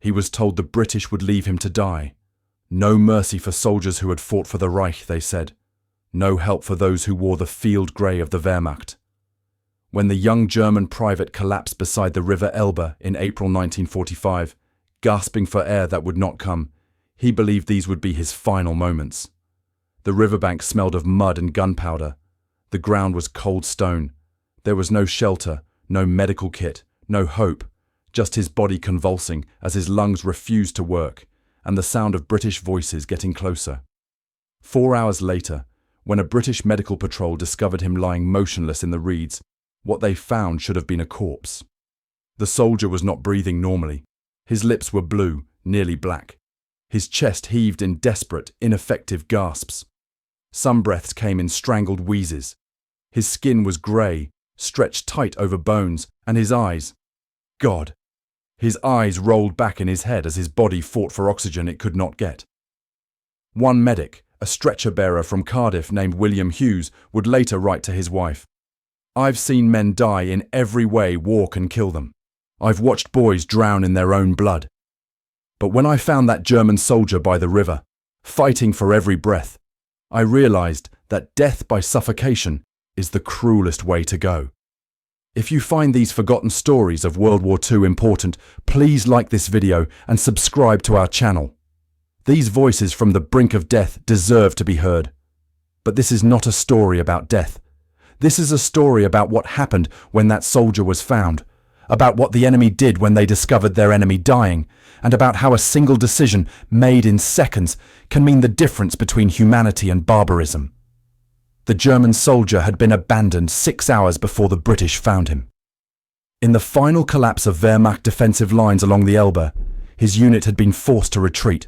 He was told the British would leave him to die. No mercy for soldiers who had fought for the Reich, they said. No help for those who wore the field grey of the Wehrmacht. When the young German private collapsed beside the river Elbe in April 1945, gasping for air that would not come, he believed these would be his final moments. The riverbank smelled of mud and gunpowder. The ground was cold stone. There was no shelter, no medical kit, no hope, just his body convulsing as his lungs refused to work, and the sound of British voices getting closer. 4 hours later, when a British medical patrol discovered him lying motionless in the reeds, what they found should have been a corpse. The soldier was not breathing normally. His lips were blue, nearly black. His chest heaved in desperate, ineffective gasps. Some breaths came in strangled wheezes. His skin was grey, stretched tight over bones, and his eyes... God! His eyes rolled back in his head as his body fought for oxygen it could not get. One medic, a stretcher-bearer from Cardiff named William Hughes, would later write to his wife, "I've seen men die in every way war can kill them. I've watched boys drown in their own blood. But when I found that German soldier by the river, fighting for every breath, I realized that death by suffocation is the cruelest way to go." If you find these forgotten stories of World War II important, please like this video and subscribe to our channel. These voices from the brink of death deserve to be heard. But this is not a story about death. This is a story about what happened when that soldier was found, about what the enemy did when they discovered their enemy dying, and about how a single decision made in seconds can mean the difference between humanity and barbarism. The German soldier had been abandoned 6 hours before the British found him. In the final collapse of Wehrmacht defensive lines along the Elbe, his unit had been forced to retreat.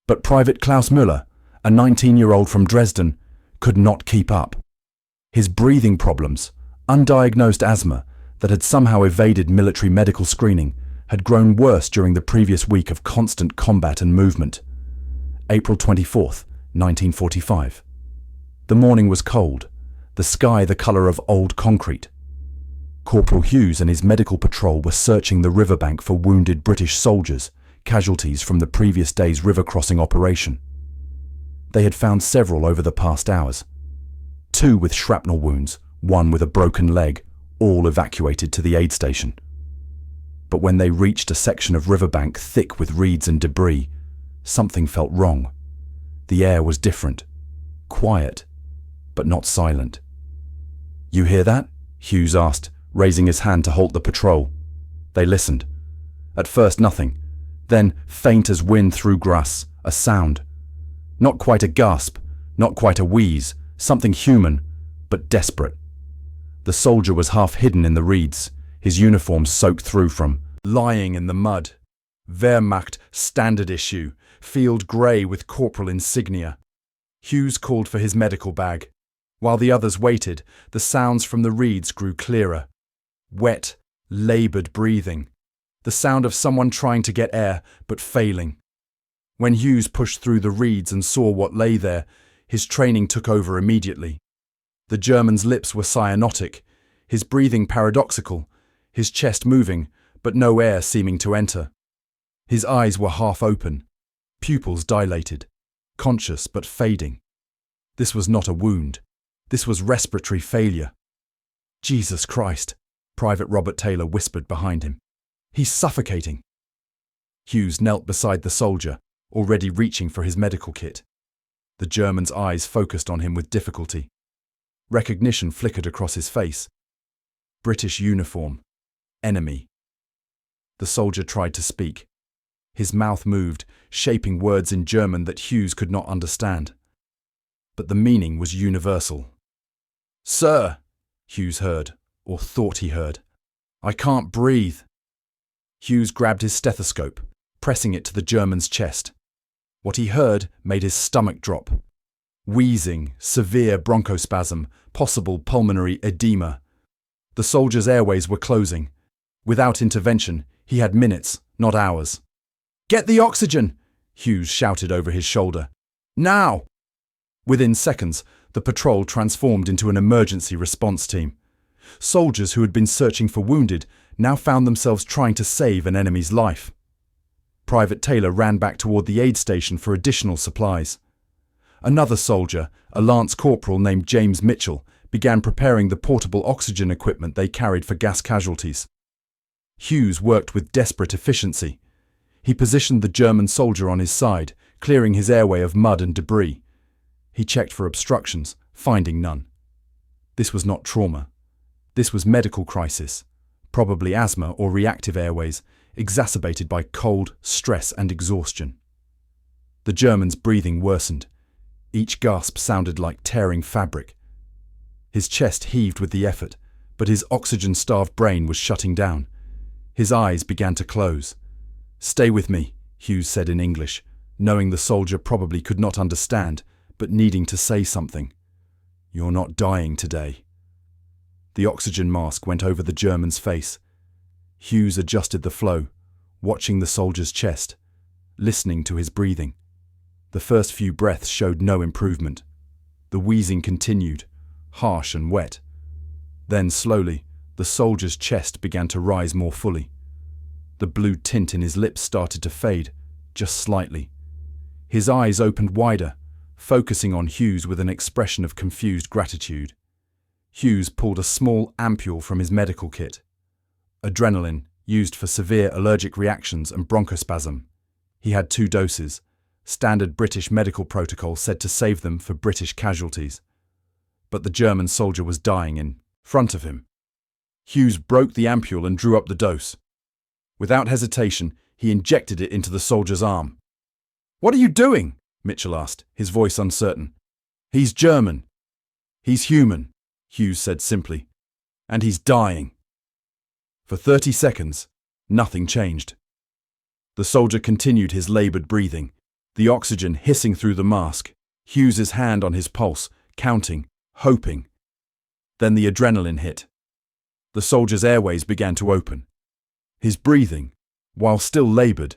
But Private Klaus Müller, a 19-year-old from Dresden, could not keep up. His breathing problems, undiagnosed asthma that had somehow evaded military medical screening, had grown worse during the previous week of constant combat and movement. April 24th, 1945. The morning was cold, the sky the colour of old concrete. Corporal Hughes and his medical patrol were searching the riverbank for wounded British soldiers, casualties from the previous day's river crossing operation. They had found several over the past hours. 2 with shrapnel wounds, 1 with a broken leg, all evacuated to the aid station. But when they reached a section of riverbank thick with reeds and debris, something felt wrong. The air was different, quiet, but not silent. "You hear that?" Hughes asked, raising his hand to halt the patrol. They listened. At first nothing, then faint as wind through grass, a sound. Not quite a gasp, not quite a wheeze, something human, but desperate. The soldier was half hidden in the reeds, his uniform soaked through from, lying in the mud. Wehrmacht standard issue, field grey with corporal insignia. Hughes called for his medical bag. While the others waited, the sounds from the reeds grew clearer. Wet, laboured breathing. The sound of someone trying to get air, but failing. When Hughes pushed through the reeds and saw what lay there, his training took over immediately. The German's lips were cyanotic, his breathing paradoxical, his chest moving, but no air seeming to enter. His eyes were half open, pupils dilated, conscious but fading. This was not a wound. This was respiratory failure. "Jesus Christ," Private Robert Taylor whispered behind him. "He's suffocating." Hughes knelt beside the soldier, already reaching for his medical kit. The German's eyes focused on him with difficulty. Recognition flickered across his face. British uniform. Enemy. The soldier tried to speak. His mouth moved, shaping words in German that Hughes could not understand. But the meaning was universal. "Sir," Hughes heard, or thought he heard. "I can't breathe." Hughes grabbed his stethoscope, pressing it to the German's chest. What he heard made his stomach drop. Wheezing, severe bronchospasm, possible pulmonary edema. The soldier's airways were closing. Without intervention, he had minutes, not hours. "Get the oxygen!" Hughes shouted over his shoulder. "Now!" Within seconds, the patrol transformed into an emergency response team. Soldiers who had been searching for wounded now found themselves trying to save an enemy's life. Private Taylor ran back toward the aid station for additional supplies. Another soldier, a lance corporal named James Mitchell, began preparing the portable oxygen equipment they carried for gas casualties. Hughes worked with desperate efficiency. He positioned the German soldier on his side, clearing his airway of mud and debris. He checked for obstructions, finding none. This was not trauma. This was medical crisis, probably asthma or reactive airways, exacerbated by cold, stress and exhaustion. The German's breathing worsened. Each gasp sounded like tearing fabric. His chest heaved with the effort, but his oxygen-starved brain was shutting down. His eyes began to close. "Stay with me," Hughes said in English, knowing the soldier probably could not understand, but needing to say something. "You're not dying today." The oxygen mask went over the German's face. Hughes adjusted the flow, watching the soldier's chest, listening to his breathing. The first few breaths showed no improvement. The wheezing continued, harsh and wet. Then, slowly, the soldier's chest began to rise more fully. The blue tint in his lips started to fade, just slightly. His eyes opened wider, focusing on Hughes with an expression of confused gratitude. Hughes pulled a small ampule from his medical kit. Adrenaline, used for severe allergic reactions and bronchospasm. He had 2 doses. Standard British medical protocol said to save them for British casualties. But the German soldier was dying in front of him. Hughes broke the ampule and drew up the dose. Without hesitation, he injected it into the soldier's arm. "What are you doing?" Mitchell asked, his voice uncertain. "He's German. He's human," Hughes said simply. "And he's dying." For 30 seconds, nothing changed. The soldier continued his labored breathing, the oxygen hissing through the mask, Hughes's hand on his pulse, counting, hoping. Then the adrenaline hit. The soldier's airways began to open. His breathing, while still labored,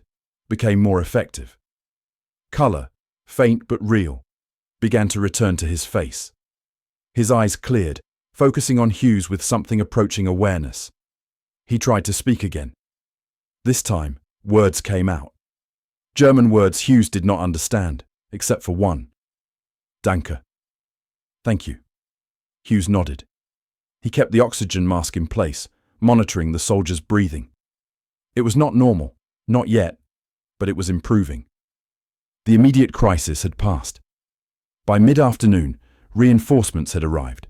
became more effective. Color, faint but real, began to return to his face. His eyes cleared, focusing on Hughes with something approaching awareness. He tried to speak again. This time, words came out. German words Hughes did not understand, except for one. "Danke." "Thank you." Hughes nodded. He kept the oxygen mask in place, monitoring the soldier's breathing. It was not normal, not yet, but it was improving. The immediate crisis had passed. By mid-afternoon, reinforcements had arrived.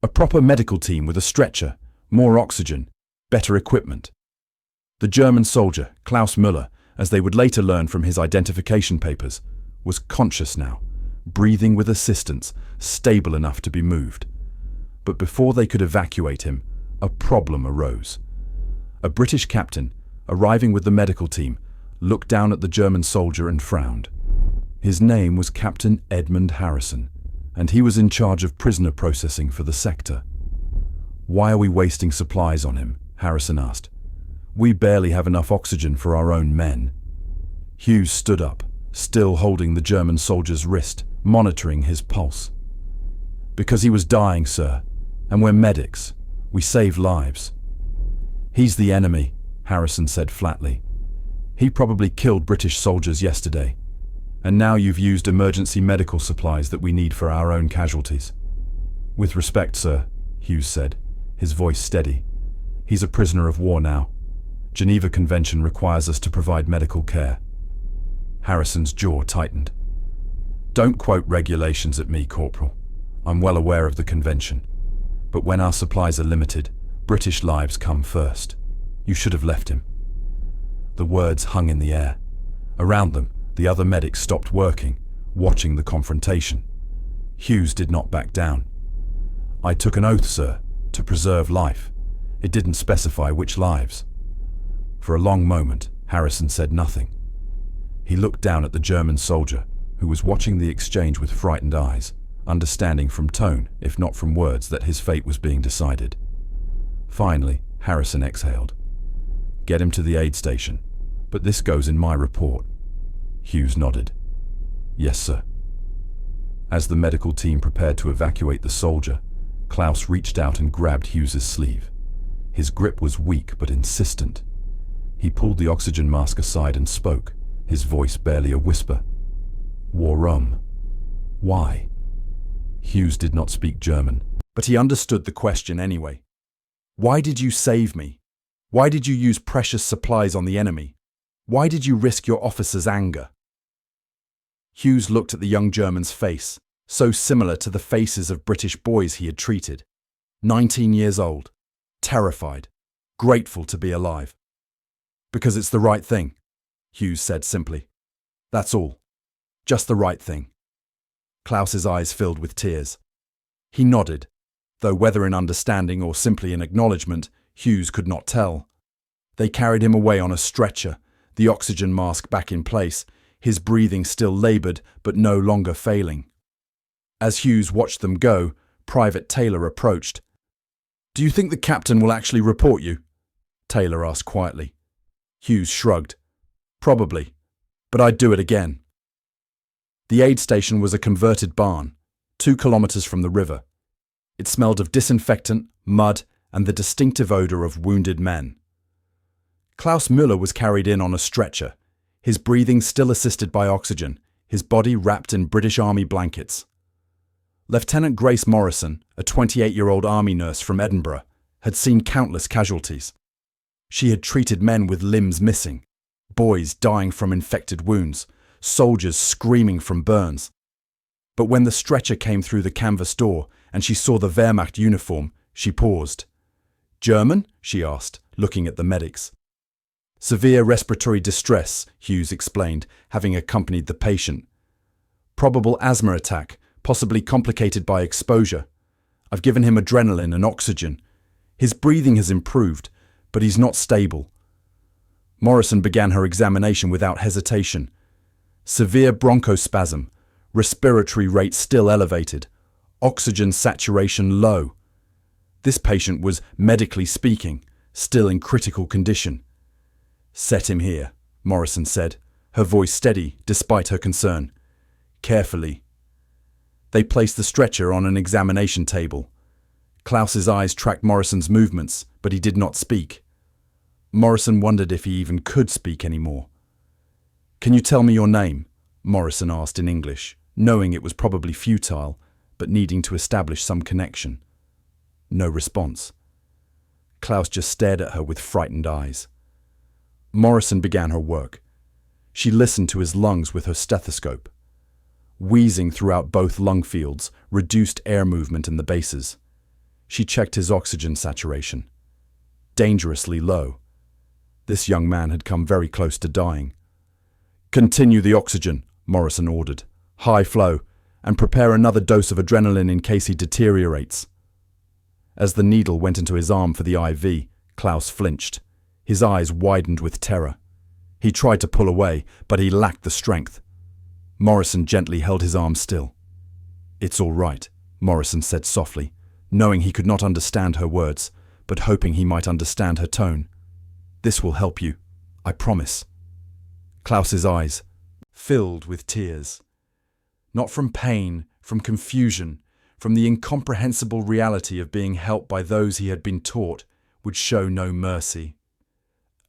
A proper medical team with a stretcher, more oxygen, better equipment. The German soldier, Klaus Müller, as they would later learn from his identification papers, was conscious now, breathing with assistance, stable enough to be moved. But before they could evacuate him, a problem arose. A British captain, arriving with the medical team, looked down at the German soldier and frowned. His name was Captain Edmund Harrison, and he was in charge of prisoner processing for the sector. "Why are we wasting supplies on him?" Harrison asked. "We barely have enough oxygen for our own men." Hughes stood up, still holding the German soldier's wrist, monitoring his pulse. "Because he was dying, sir, and we're medics. We save lives." "He's the enemy," Harrison said flatly. "He probably killed British soldiers yesterday, and now you've used emergency medical supplies that we need for our own casualties." "With respect, sir," Hughes said, his voice steady. "He's a prisoner of war now. Geneva Convention requires us to provide medical care." Harrison's jaw tightened. "Don't quote regulations at me, Corporal. I'm well aware of the convention. But when our supplies are limited, British lives come first. You should have left him." The words hung in the air. Around them, the other medics stopped working, watching the confrontation. Hughes did not back down. "I took an oath, sir, to preserve life. It didn't specify which lives." For a long moment, Harrison said nothing. He looked down at the German soldier, who was watching the exchange with frightened eyes, understanding from tone, if not from words, that his fate was being decided. Finally, Harrison exhaled. "Get him to the aid station, but this goes in my report." Hughes nodded. "Yes, sir." As the medical team prepared to evacuate the soldier, Klaus reached out and grabbed Hughes's sleeve. His grip was weak but insistent. He pulled the oxygen mask aside and spoke, his voice barely a whisper. Warum? Why? Hughes did not speak German, but he understood the question anyway. Why did you save me? Why did you use precious supplies on the enemy? Why did you risk your officer's anger? Hughes looked at the young German's face, so similar to the faces of British boys he had treated. 19 years old, terrified, grateful to be alive. Because it's the right thing, Hughes said simply. That's all. Just the right thing. Klaus's eyes filled with tears. He nodded, though whether in understanding or simply in acknowledgement, Hughes could not tell. They carried him away on a stretcher, the oxygen mask back in place, his breathing still laboured but no longer failing. As Hughes watched them go, Private Taylor approached. "Do you think the captain will actually report you?" Taylor asked quietly. Hughes shrugged. "Probably, but I'd do it again." The aid station was a converted barn, 2 kilometres from the river. It smelled of disinfectant, mud, and the distinctive odour of wounded men. Klaus Müller was carried in on a stretcher, his breathing still assisted by oxygen, his body wrapped in British Army blankets. Lieutenant Grace Morrison, a 28-year-old army nurse from Edinburgh, had seen countless casualties. She had treated men with limbs missing, boys dying from infected wounds, soldiers screaming from burns. But when the stretcher came through the canvas door and she saw the Wehrmacht uniform, she paused. "German?" she asked, looking at the medics. "Severe respiratory distress," Hughes explained, having accompanied the patient. "Probable asthma attack, possibly complicated by exposure. I've given him adrenaline and oxygen. His breathing has improved, but he's not stable." Morrison began her examination without hesitation. Severe bronchospasm, respiratory rate still elevated, oxygen saturation low. This patient was, medically speaking, still in critical condition. "Set him here," Morrison said, her voice steady despite her concern. "Carefully." They placed the stretcher on an examination table. Klaus's eyes tracked Morrison's movements, but he did not speak. Morrison wondered if he even could speak anymore. "Can you tell me your name?" Morrison asked in English, knowing it was probably futile, but needing to establish some connection. No response. Klaus just stared at her with frightened eyes. Morrison began her work. She listened to his lungs with her stethoscope. Wheezing throughout both lung fields, reduced air movement in the bases. She checked his oxygen saturation. Dangerously low. This young man had come very close to dying. "Continue the oxygen," Morrison ordered. "High flow, and prepare another dose of adrenaline in case he deteriorates." As the needle went into his arm for the IV, Klaus flinched. His eyes widened with terror. He tried to pull away, but he lacked the strength. Morrison gently held his arm still. "It's all right," Morrison said softly, knowing he could not understand her words, but hoping he might understand her tone. "This will help you, I promise." Klaus's eyes filled with tears. Not from pain, from confusion, from the incomprehensible reality of being helped by those he had been taught would show no mercy.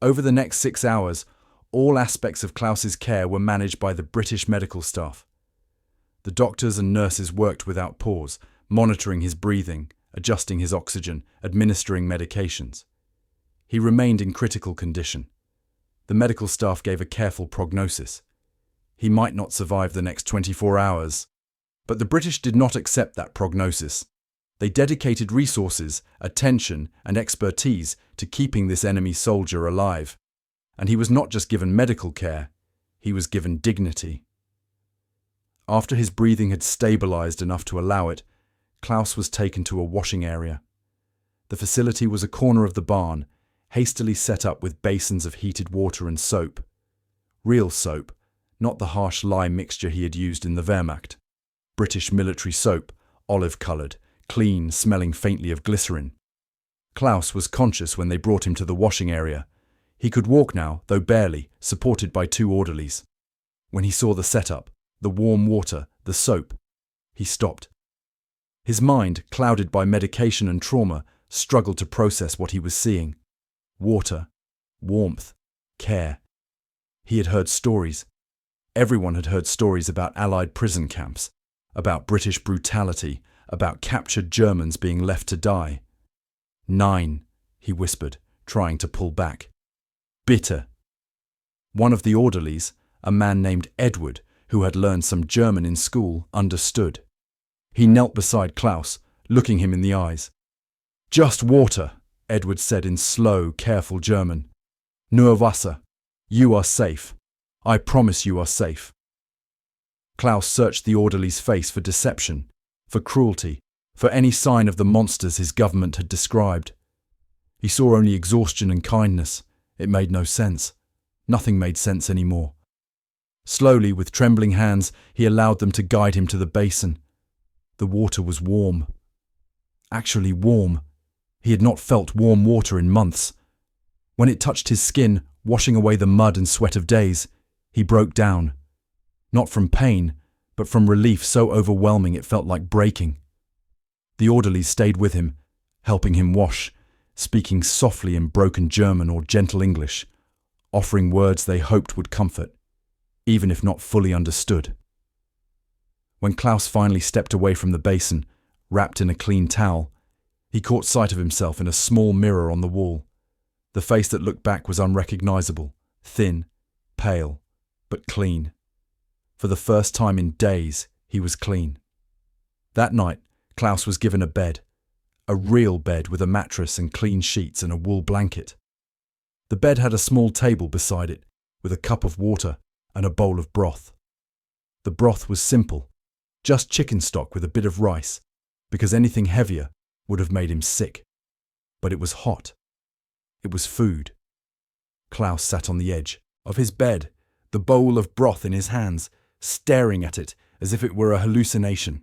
Over the next 6 hours, all aspects of Klaus's care were managed by the British medical staff. The doctors and nurses worked without pause, monitoring his breathing, adjusting his oxygen, administering medications. He remained in critical condition. The medical staff gave a careful prognosis. He might not survive the next 24 hours. But the British did not accept that prognosis. They dedicated resources, attention, and expertise to keeping this enemy soldier alive. And he was not just given medical care, he was given dignity. After his breathing had stabilized enough to allow it, Klaus was taken to a washing area. The facility was a corner of the barn, hastily set up with basins of heated water and soap. Real soap, not the harsh lye mixture he had used in the Wehrmacht. British military soap, olive-coloured, clean, smelling faintly of glycerin. Klaus was conscious when they brought him to the washing area. He could walk now, though barely, supported by 2 orderlies. When he saw the setup, the warm water, the soap, he stopped. His mind, clouded by medication and trauma, struggled to process what he was seeing. Water, warmth, care. He had heard stories. Everyone had heard stories about Allied prison camps, about British brutality, about captured Germans being left to die. 9, he whispered, trying to pull back. Bitter. One of the orderlies, a man named Edward, who had learned some German in school, understood. He knelt beside Klaus, looking him in the eyes. Just water, Edward said in slow, careful German. Nur Wasser. You are safe. I promise you are safe. Klaus searched the orderly's face for deception, for cruelty, for any sign of the monsters his government had described. He saw only exhaustion and kindness. It made no sense. Nothing made sense anymore. Slowly, with trembling hands, he allowed them to guide him to the basin. The water was warm. Actually warm. He had not felt warm water in months. When it touched his skin, washing away the mud and sweat of days, he broke down. Not from pain, but from relief so overwhelming it felt like breaking. The orderlies stayed with him, helping him wash, speaking softly in broken German or gentle English, offering words they hoped would comfort, even if not fully understood. When Klaus finally stepped away from the basin, wrapped in a clean towel, he caught sight of himself in a small mirror on the wall. The face that looked back was unrecognizable, thin, pale, but clean. For the first time in days, he was clean. That night, Klaus was given a bed, a real bed with a mattress and clean sheets and a wool blanket. The bed had a small table beside it, with a cup of water and a bowl of broth. The broth was simple, just chicken stock with a bit of rice, because anything heavier would have made him sick. But it was hot. It was food. Klaus sat on the edge of his bed, the bowl of broth in his hands, staring at it as if it were a hallucination.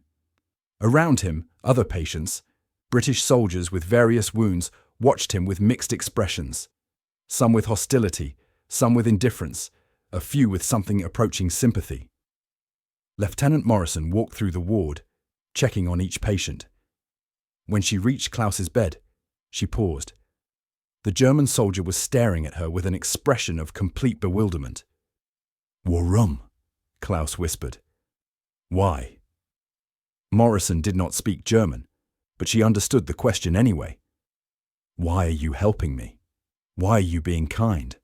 Around him, other patients, British soldiers with various wounds, watched him with mixed expressions. Some with hostility, some with indifference, a few with something approaching sympathy. Lieutenant Morrison walked through the ward, checking on each patient. When she reached Klaus's bed, she paused. The German soldier was staring at her with an expression of complete bewilderment. "Warum?" Klaus whispered. "Why?" Morrison did not speak German, but she understood the question anyway. "Why are you helping me? Why are you being kind?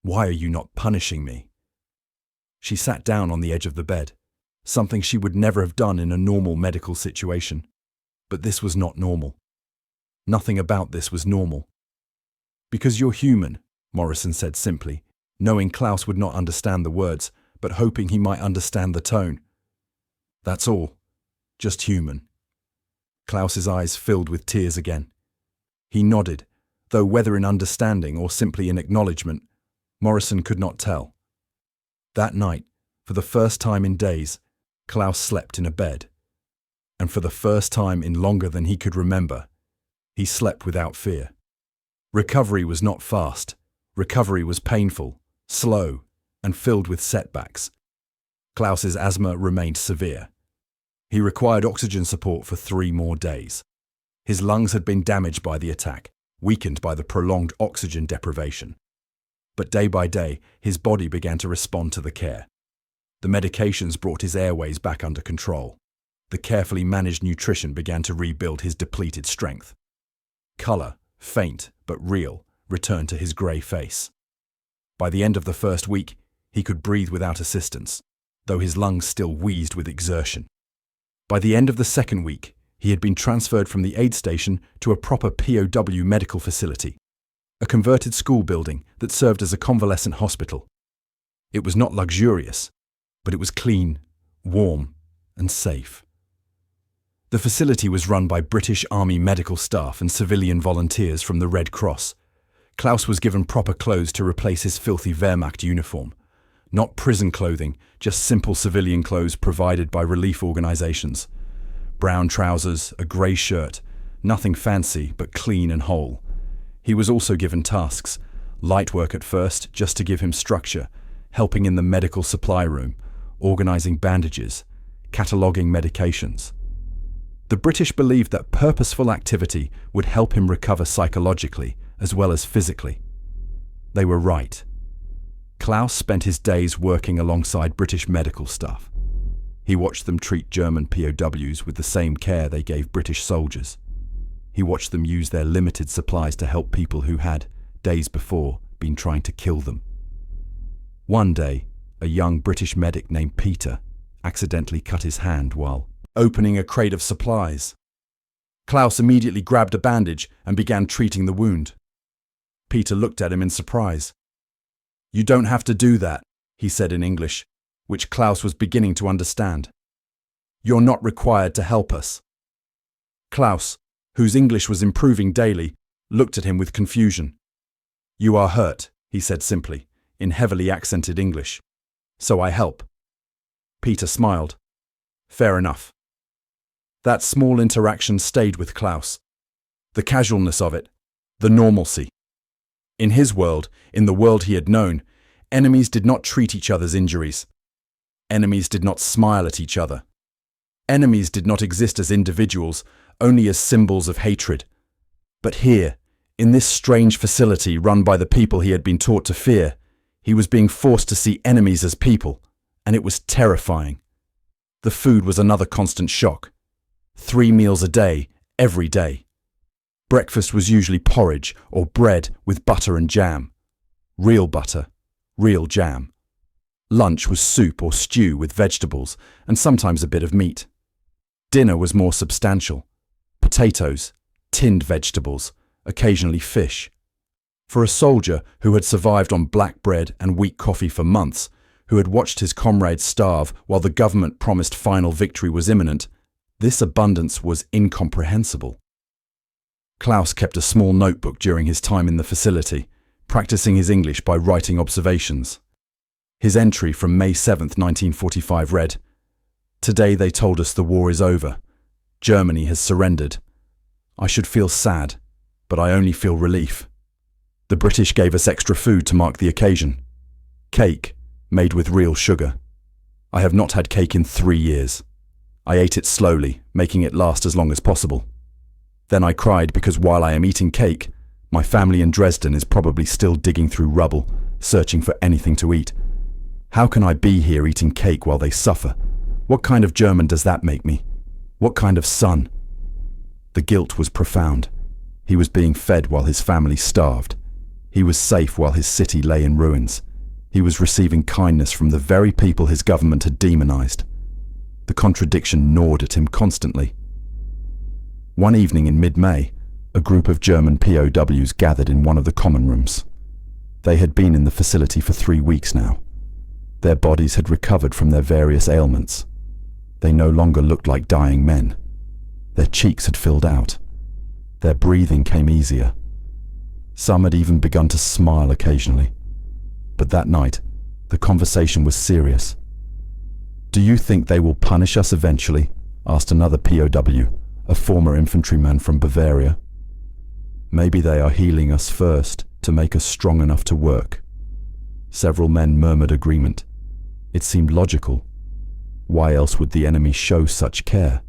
Why are you not punishing me?" She sat down on the edge of the bed, something she would never have done in a normal medical situation. But this was not normal. Nothing about this was normal. "Because you're human," Morrison said simply, knowing Klaus would not understand the words, but hoping he might understand the tone. "That's all. Just human." Klaus's eyes filled with tears again. He nodded, though whether in understanding or simply in acknowledgement, Morrison could not tell. That night, for the first time in days, Klaus slept in a bed. And for the first time in longer than he could remember, he slept without fear. Recovery was not fast. Recovery was painful, slow, and filled with setbacks. Klaus's asthma remained severe. He required oxygen support for 3 more days. His lungs had been damaged by the attack, weakened by the prolonged oxygen deprivation. But day by day, his body began to respond to the care. The medications brought his airways back under control. The carefully managed nutrition began to rebuild his depleted strength. Colour, faint but real, returned to his grey face. By the end of the first week, he could breathe without assistance, though his lungs still wheezed with exertion. By the end of the second week, he had been transferred from the aid station to a proper POW medical facility, a converted school building that served as a convalescent hospital. It was not luxurious, but it was clean, warm, and safe. The facility was run by British Army medical staff and civilian volunteers from the Red Cross. Klaus was given proper clothes to replace his filthy Wehrmacht uniform. Not prison clothing, just simple civilian clothes provided by relief organisations. Brown trousers, a grey shirt, nothing fancy but clean and whole. He was also given tasks, light work at first just to give him structure, helping in the medical supply room, organising bandages, cataloguing medications. The British believed that purposeful activity would help him recover psychologically as well as physically. They were right. Klaus spent his days working alongside British medical staff. He watched them treat German POWs with the same care they gave British soldiers. He watched them use their limited supplies to help people who had, days before, been trying to kill them. One day, a young British medic named Peter accidentally cut his hand while opening a crate of supplies. Klaus immediately grabbed a bandage and began treating the wound. Peter looked at him in surprise. "You don't have to do that," he said in English, which Klaus was beginning to understand. "You're not required to help us." Klaus, whose English was improving daily, looked at him with confusion. "You are hurt," he said simply, in heavily accented English. "So I help." Peter smiled. "Fair enough." That small interaction stayed with Klaus. The casualness of it, the normalcy. In his world, in the world he had known, enemies did not treat each other's injuries. Enemies did not smile at each other. Enemies did not exist as individuals, only as symbols of hatred. But here, in this strange facility run by the people he had been taught to fear, he was being forced to see enemies as people, and it was terrifying. The food was another constant shock. 3 meals a day, every day. Breakfast was usually porridge or bread with butter and jam. Real butter, real jam. Lunch was soup or stew with vegetables and sometimes a bit of meat. Dinner was more substantial. Potatoes, tinned vegetables, occasionally fish. For a soldier who had survived on black bread and weak coffee for months, who had watched his comrades starve while the government promised final victory was imminent, this abundance was incomprehensible. Klaus kept a small notebook during his time in the facility, practicing his English by writing observations. His entry from May 7, 1945 read, "Today they told us the war is over. Germany has surrendered. I should feel sad, but I only feel relief. The British gave us extra food to mark the occasion. Cake, made with real sugar. I have not had cake in 3 years. I ate it slowly, making it last as long as possible. Then I cried because while I am eating cake, my family in Dresden is probably still digging through rubble, searching for anything to eat. How can I be here eating cake while they suffer? What kind of German does that make me? What kind of son?" The guilt was profound. He was being fed while his family starved. He was safe while his city lay in ruins. He was receiving kindness from the very people his government had demonized. The contradiction gnawed at him constantly. One evening in mid-May, a group of German POWs gathered in one of the common rooms. They had been in the facility for 3 weeks now. Their bodies had recovered from their various ailments. They no longer looked like dying men. Their cheeks had filled out. Their breathing came easier. Some had even begun to smile occasionally. But that night, the conversation was serious. "Do you think they will punish us eventually?" asked another POW, a former infantryman from Bavaria. "Maybe they are healing us first to make us strong enough to work." Several men murmured agreement. It seemed logical. Why else would the enemy show such care?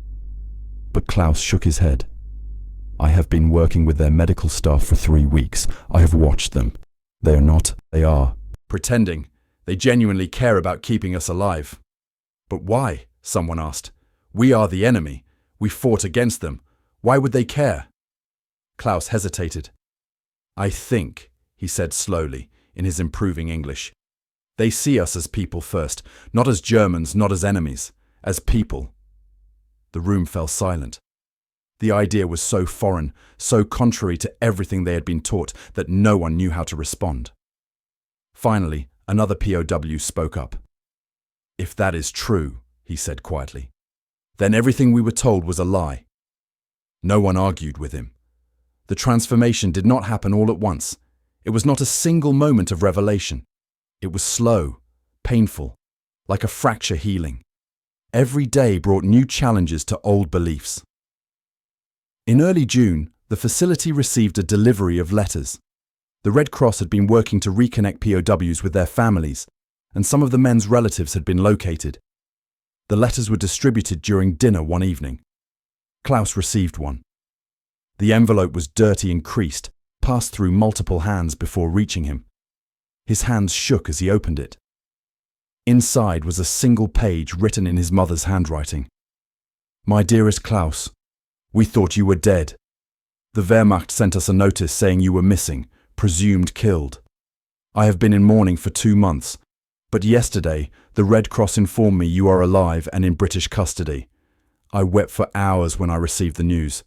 But Klaus shook his head. "I have been working with their medical staff for 3 weeks. I have watched them. They are not, they are pretending. They genuinely care about keeping us alive." "But why?" someone asked. "We are the enemy. We fought against them. Why would they care?" Klaus hesitated. "I think," he said slowly, in his improving English, "they see us as people first, not as Germans, not as enemies, as people." The room fell silent. The idea was so foreign, so contrary to everything they had been taught, that no one knew how to respond. Finally, another POW spoke up. "If that is true," he said quietly, "then everything we were told was a lie." No one argued with him. The transformation did not happen all at once. It was not a single moment of revelation. It was slow, painful, like a fracture healing. Every day brought new challenges to old beliefs. In early June, the facility received a delivery of letters. The Red Cross had been working to reconnect POWs with their families, and some of the men's relatives had been located. The letters were distributed during dinner one evening. Klaus received one. The envelope was dirty and creased, passed through multiple hands before reaching him. His hands shook as he opened it. Inside was a single page written in his mother's handwriting. "My dearest Klaus, we thought you were dead. The Wehrmacht sent us a notice saying you were missing, presumed killed. I have been in mourning for 2 months, but yesterday the Red Cross informed me you are alive and in British custody. I wept for hours when I received the news.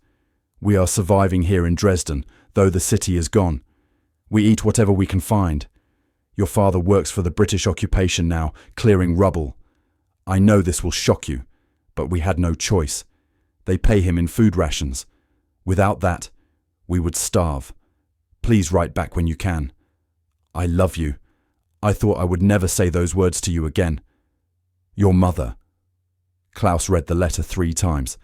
We are surviving here in Dresden, though the city is gone. We eat whatever we can find. Your father works for the British occupation now, clearing rubble. I know this will shock you, but we had no choice. They pay him in food rations. Without that, we would starve. Please write back when you can. I love you. I thought I would never say those words to you again. Your mother." Klaus read the letter 3 times.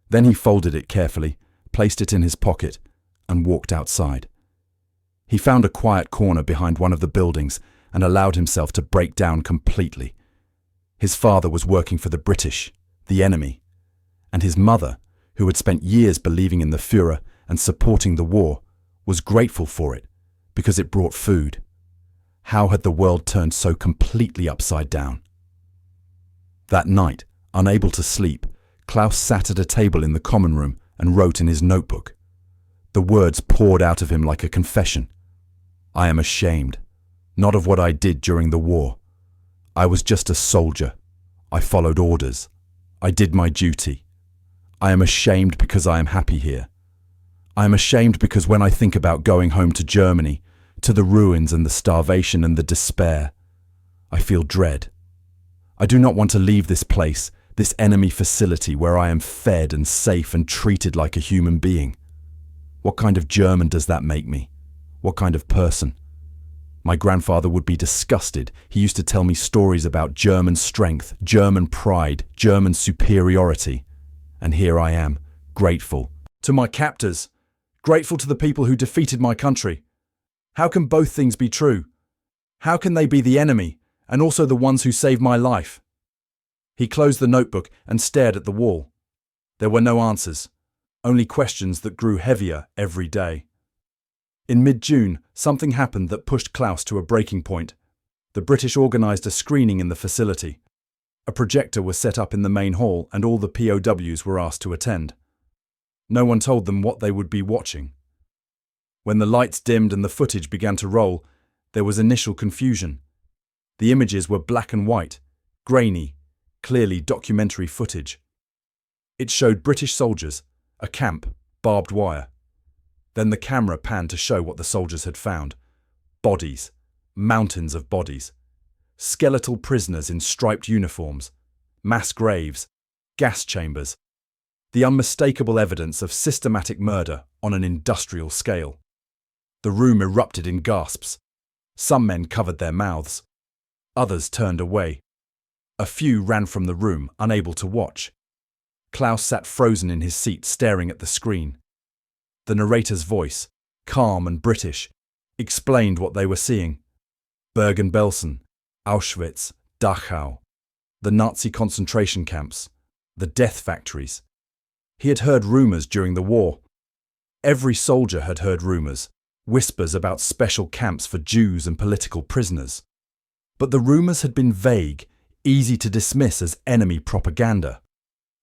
Then he folded it carefully, placed it in his pocket, and walked outside. He found a quiet corner behind one of the buildings and allowed himself to break down completely. His father was working for the British, the enemy, and his mother, who had spent years believing in the Führer and supporting the war, was grateful for it because it brought food. How had the world turned so completely upside down? That night, unable to sleep, Klaus sat at a table in the common room and wrote in his notebook. The words poured out of him like a confession. "I am ashamed, not of what I did during the war. I was just a soldier. I followed orders. I did my duty. I am ashamed because I am happy here. I am ashamed because when I think about going home to Germany, to the ruins and the starvation and the despair, I feel dread. I do not want to leave this place, this enemy facility where I am fed and safe and treated like a human being. What kind of German does that make me? What kind of person? My grandfather would be disgusted. He used to tell me stories about German strength, German pride, German superiority. And here I am, grateful to my captors, grateful to the people who defeated my country. How can both things be true? How can they be the enemy and also the ones who saved my life?" He closed the notebook and stared at the wall. There were no answers, only questions that grew heavier every day. In mid-June, something happened that pushed Klaus to a breaking point. The British organised a screening in the facility. A projector was set up in the main hall and all the POWs were asked to attend. No one told them what they would be watching. When the lights dimmed and the footage began to roll, there was initial confusion. The images were black and white, grainy, clearly documentary footage. It showed British soldiers, a camp, barbed wire. Then the camera panned to show what the soldiers had found. Bodies, mountains of bodies. Skeletal prisoners in striped uniforms, mass graves, gas chambers. The unmistakable evidence of systematic murder on an industrial scale. The room erupted in gasps. Some men covered their mouths. Others turned away. A few ran from the room, unable to watch. Klaus sat frozen in his seat, staring at the screen. The narrator's voice, calm and British, explained what they were seeing. Bergen-Belsen, Auschwitz, Dachau, the Nazi concentration camps, the death factories. He had heard rumours during the war. Every soldier had heard rumours, whispers about special camps for Jews and political prisoners. But the rumours had been vague, easy to dismiss as enemy propaganda.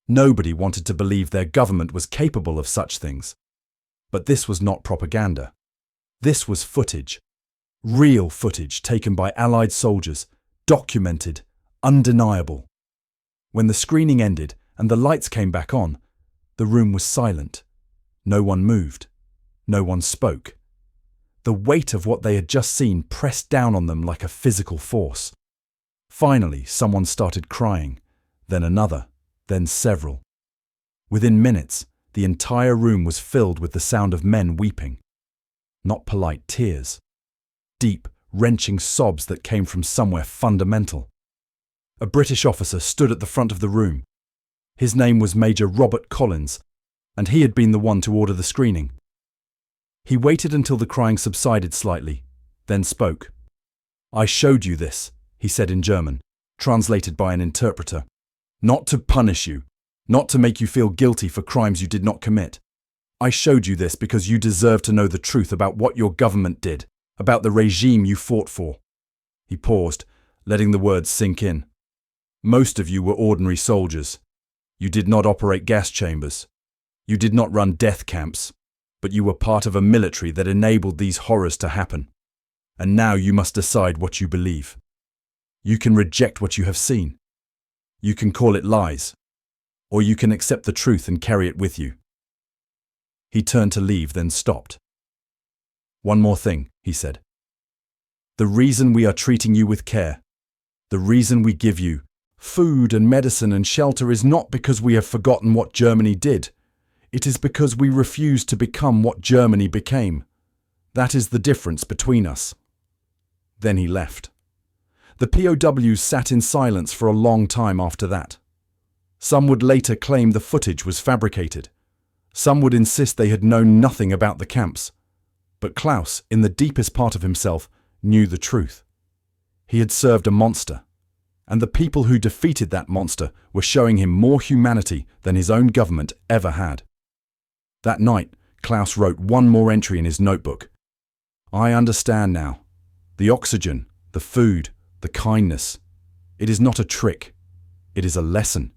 Nobody wanted to believe their government was capable of such things. But this was not propaganda. This was footage. Real footage taken by Allied soldiers, documented, undeniable. When the screening ended and the lights came back on, the room was silent. No one moved. No one spoke. The weight of what they had just seen pressed down on them like a physical force. Finally, someone started crying, then another, then several. Within minutes, the entire room was filled with the sound of men weeping. Not polite tears. Deep, wrenching sobs that came from somewhere fundamental. A British officer stood at the front of the room. His name was Major Robert Collins, and he had been the one to order the screening. He waited until the crying subsided slightly, then spoke. "I showed you this," he said in German, translated by an interpreter. "Not to punish you, not to make you feel guilty for crimes you did not commit. I showed you this because you deserve to know the truth about what your government did, about the regime you fought for. He paused, letting the words sink in. Most of you were ordinary soldiers. You did not operate gas chambers. You did not run death camps, but you were part of a military that enabled these horrors to happen. And now you must decide what you believe. You can reject what you have seen. You can call it lies, or you can accept the truth and carry it with you. He turned to leave, then stopped. One more thing, he said. The reason we are treating you with care, the reason we give you food and medicine and shelter is not because we have forgotten what Germany did. It is because we refuse to become what Germany became. That is the difference between us. Then he left. The POWs sat in silence for a long time after that. Some would later claim the footage was fabricated. Some would insist they had known nothing about the camps. But Klaus, in the deepest part of himself, knew the truth. He had served a monster, and the people who defeated that monster were showing him more humanity than his own government ever had. That night, Klaus wrote one more entry in his notebook. I understand now. The oxygen, the food, the kindness. It is not a trick. It is a lesson.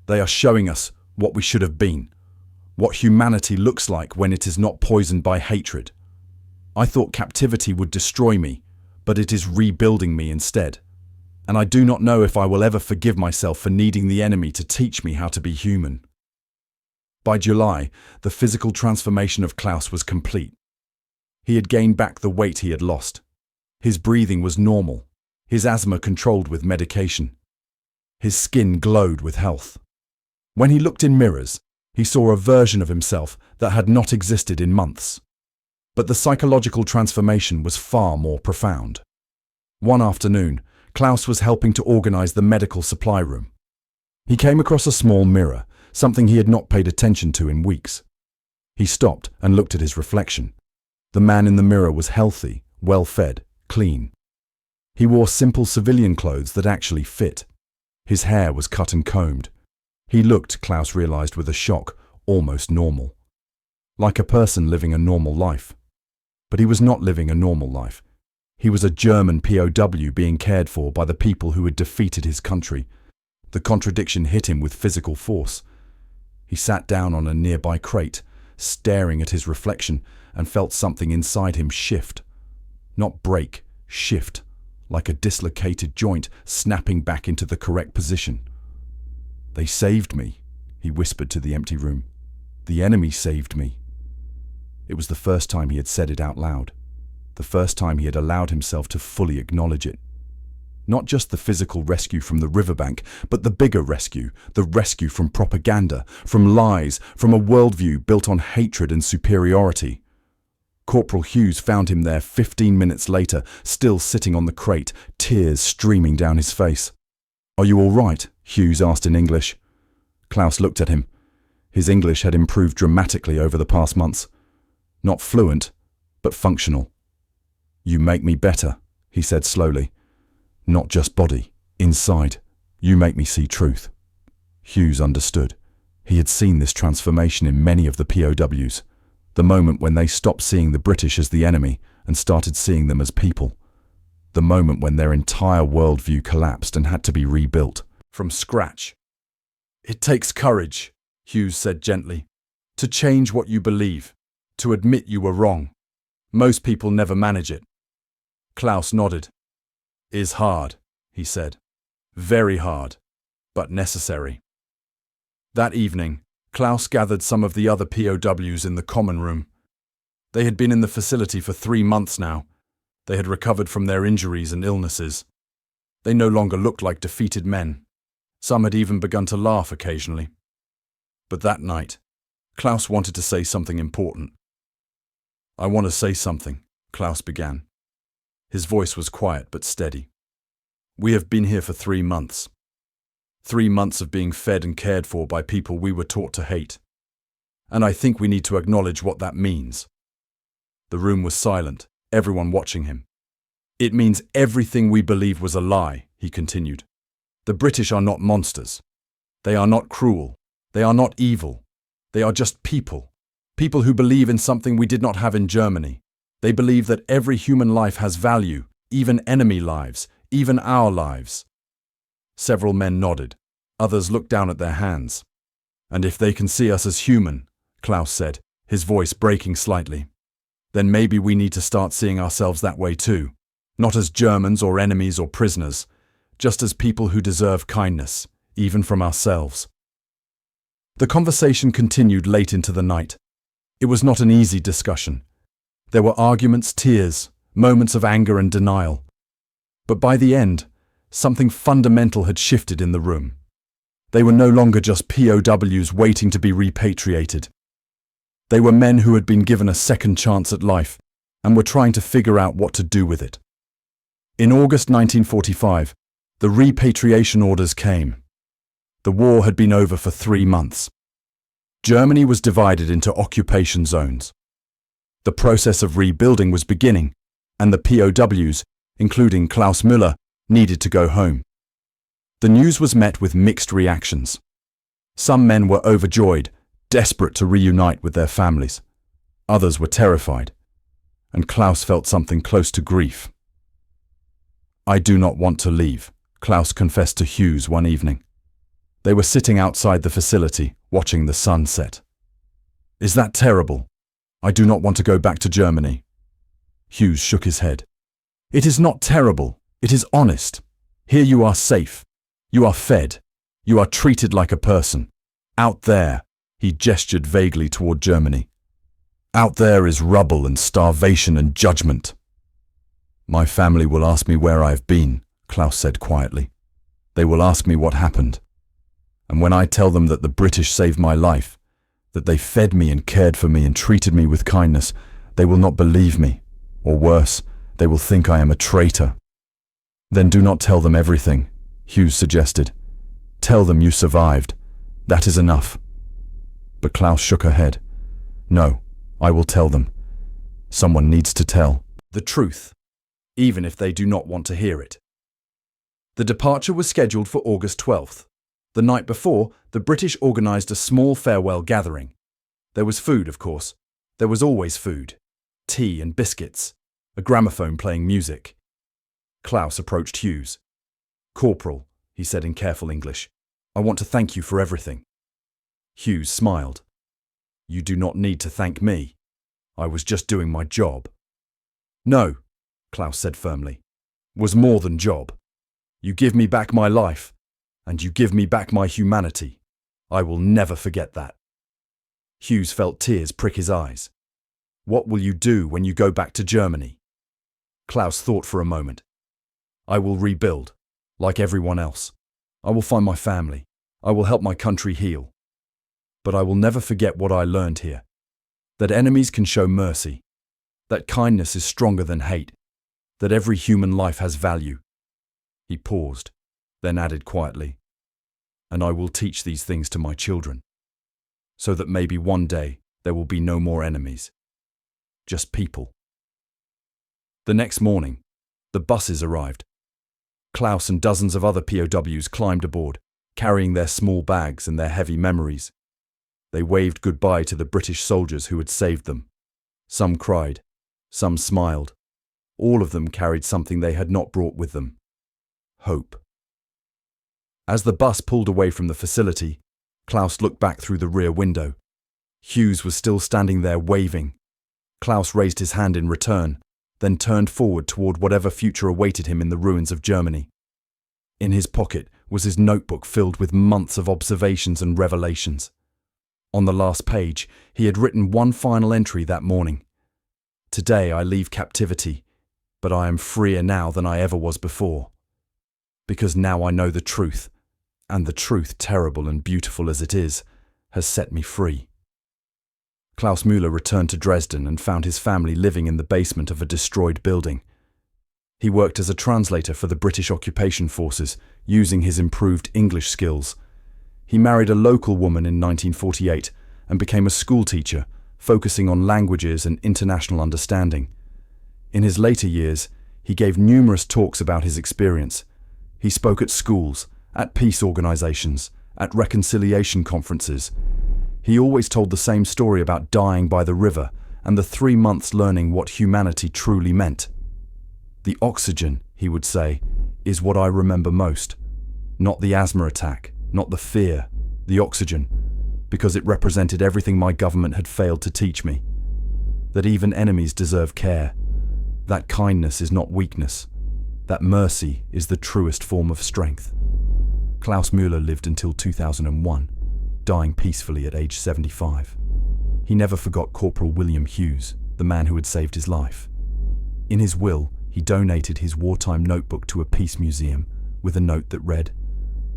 They are showing us what we should have been, what humanity looks like when it is not poisoned by hatred. I thought captivity would destroy me, but it is rebuilding me instead. And I do not know if I will ever forgive myself for needing the enemy to teach me how to be human. By July, the physical transformation of Klaus was complete. He had gained back the weight he had lost. His breathing was normal, his asthma controlled with medication. His skin glowed with health. When he looked in mirrors, he saw a version of himself that had not existed in months. But the psychological transformation was far more profound. One afternoon, Klaus was helping to organize the medical supply room. He came across a small mirror, something he had not paid attention to in weeks. He stopped and looked at his reflection. The man in the mirror was healthy, well-fed, clean. He wore simple civilian clothes that actually fit. His hair was cut and combed. He looked, Klaus realized with a shock, almost normal. Like a person living a normal life. But he was not living a normal life. He was a German POW being cared for by the people who had defeated his country. The contradiction hit him with physical force. He sat down on a nearby crate, staring at his reflection, and felt something inside him shift. Not break, shift, like a dislocated joint snapping back into the correct position. They saved me, he whispered to the empty room. The enemy saved me. It was the first time he had said it out loud. The first time he had allowed himself to fully acknowledge it. Not just the physical rescue from the riverbank, but the bigger rescue, the rescue from propaganda, from lies, from a worldview built on hatred and superiority. Corporal Hughes found him there 15 minutes later, still sitting on the crate, tears streaming down his face. Are you all right? Hughes asked in English. Klaus looked at him. His English had improved dramatically over the past months. Not fluent, but functional. You make me better, he said slowly. Not just body, inside. You make me see truth. Hughes understood. He had seen this transformation in many of the POWs. The moment when they stopped seeing the British as the enemy and started seeing them as people. The moment when their entire worldview collapsed and had to be rebuilt from scratch. It takes courage, Hughes said gently, to change what you believe, to admit you were wrong. Most people never manage it. Klaus nodded. Is hard, he said. Very hard, but necessary. That evening, Klaus gathered some of the other POWs in the common room. They had been in the facility for 3 months now. They had recovered from their injuries and illnesses. They no longer looked like defeated men. Some had even begun to laugh occasionally. But that night, Klaus wanted to say something important. I want to say something, Klaus began. His voice was quiet but steady. We have been here for 3 months. 3 months of being fed and cared for by people we were taught to hate. And I think we need to acknowledge what that means. The room was silent, everyone watching him. It means everything we believed was a lie, he continued. The British are not monsters. They are not cruel. They are not evil. They are just people. People who believe in something we did not have in Germany. They believe that every human life has value, Even enemy lives, even our lives. Several men nodded. Others looked down at their hands. And if they can see us as human, Klaus said, his voice breaking slightly, then maybe we need to start seeing ourselves that way too. Not as Germans or enemies or prisoners, just as people who deserve kindness, even from ourselves. The conversation continued late into the night. It was not an easy discussion. There were arguments, tears, moments of anger and denial. But by the end, something fundamental had shifted in the room. They were no longer just POWs waiting to be repatriated. They were men who had been given a second chance at life and were trying to figure out what to do with it. In August 1945, the repatriation orders came. The war had been over for 3 months. Germany was divided into occupation zones. The process of rebuilding was beginning, and the POWs, including Klaus Müller, needed to go home. The news was met with mixed reactions. Some men were overjoyed, desperate to reunite with their families. Others were terrified, and Klaus felt something close to grief. "I do not want to leave," Klaus confessed to Hughes one evening. They were sitting outside the facility, watching the sun set. "Is that terrible? I do not want to go back to Germany." Hughes shook his head. "It is not terrible. It is honest. Here you are safe. You are fed. You are treated like a person. Out there," he gestured vaguely toward Germany. "Out there is rubble and starvation and judgment." "My family will ask me where I have been," Klaus said quietly. "They will ask me what happened. And when I tell them that the British saved my life, that they fed me and cared for me and treated me with kindness, they will not believe me. Or worse, they will think I am a traitor." "Then do not tell them everything," Hughes suggested. "Tell them you survived. That is enough." But Klaus shook her head. "No, I will tell them. Someone needs to tell the truth, even if they do not want to hear it." The departure was scheduled for August 12th. The night before, the British organised a small farewell gathering. There was food, of course. There was always food. Tea and biscuits. A gramophone playing music. Klaus approached Hughes. "Corporal," he said in careful English, "I want to thank you for everything." Hughes smiled. "You do not need to thank me. I was just doing my job." "No," Klaus said firmly. "Was more than job. You give me back my life, and you give me back my humanity. I will never forget that." Hughes felt tears prick his eyes. "What will you do when you go back to Germany?" Klaus thought for a moment. "I will rebuild, like everyone else. I will find my family. I will help my country heal. But I will never forget what I learned here. That enemies can show mercy. That kindness is stronger than hate. That every human life has value." He paused, then added quietly, "And I will teach these things to my children, so that maybe one day there will be no more enemies. Just people." The next morning, the buses arrived. Klaus and dozens of other POWs climbed aboard, carrying their small bags and their heavy memories. They waved goodbye to the British soldiers who had saved them. Some cried, some smiled. All of them carried something they had not brought with them: hope. As the bus pulled away from the facility, Klaus looked back through the rear window. Hughes was still standing there waving. Klaus raised his hand in return, then turned forward toward whatever future awaited him in the ruins of Germany. In his pocket was his notebook filled with months of observations and revelations. On the last page, he had written one final entry that morning. "Today I leave captivity, but I am freer now than I ever was before. Because now I know the truth, and the truth, terrible and beautiful as it is, has set me free." Klaus Müller returned to Dresden and found his family living in the basement of a destroyed building. He worked as a translator for the British occupation forces, using his improved English skills. He married a local woman in 1948 and became a schoolteacher, focusing on languages and international understanding. In his later years, he gave numerous talks about his experience. He spoke at schools, at peace organizations, at reconciliation conferences. He always told the same story about dying by the river and the 3 months learning what humanity truly meant. The oxygen, he would say, is what I remember most. Not the asthma attack, not the fear, the oxygen, because it represented everything my government had failed to teach me. That even enemies deserve care. That kindness is not weakness. That mercy is the truest form of strength. Klaus Müller lived until 2001, dying peacefully at age 75. He never forgot Corporal William Hughes, the man who had saved his life. In his will, he donated his wartime notebook to a peace museum with a note that read,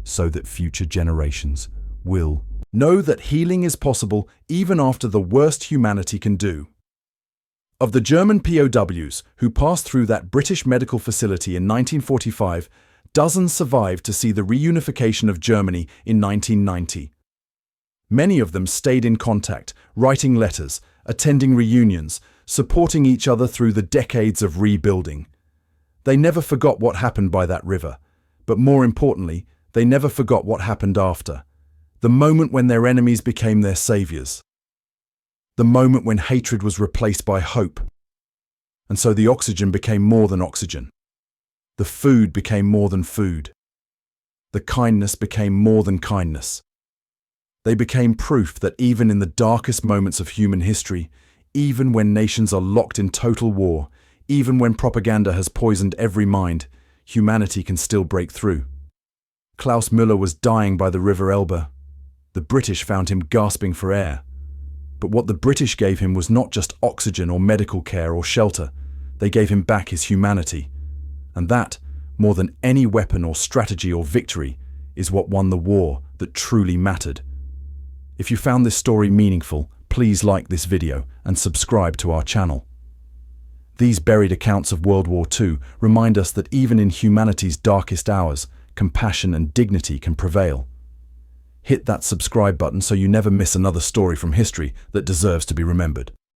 "So that future generations will know that healing is possible even after the worst humanity can do." Of the German POWs who passed through that British medical facility in 1945, dozens survived to see the reunification of Germany in 1990. Many of them stayed in contact, writing letters, attending reunions, supporting each other through the decades of rebuilding. They never forgot what happened by that river, but more importantly, they never forgot what happened after. The moment when their enemies became their saviors. The moment when hatred was replaced by hope. And so the oxygen became more than oxygen. The food became more than food. The kindness became more than kindness. They became proof that even in the darkest moments of human history, even when nations are locked in total war, even when propaganda has poisoned every mind, humanity can still break through. Klaus Müller was dying by the river Elbe. The British found him gasping for air. But what the British gave him was not just oxygen or medical care or shelter. They gave him back his humanity. And that, more than any weapon or strategy or victory, is what won the war that truly mattered. If you found this story meaningful, please like this video and subscribe to our channel. These buried accounts of World War II remind us that even in humanity's darkest hours, compassion and dignity can prevail. Hit that subscribe button so you never miss another story from history that deserves to be remembered.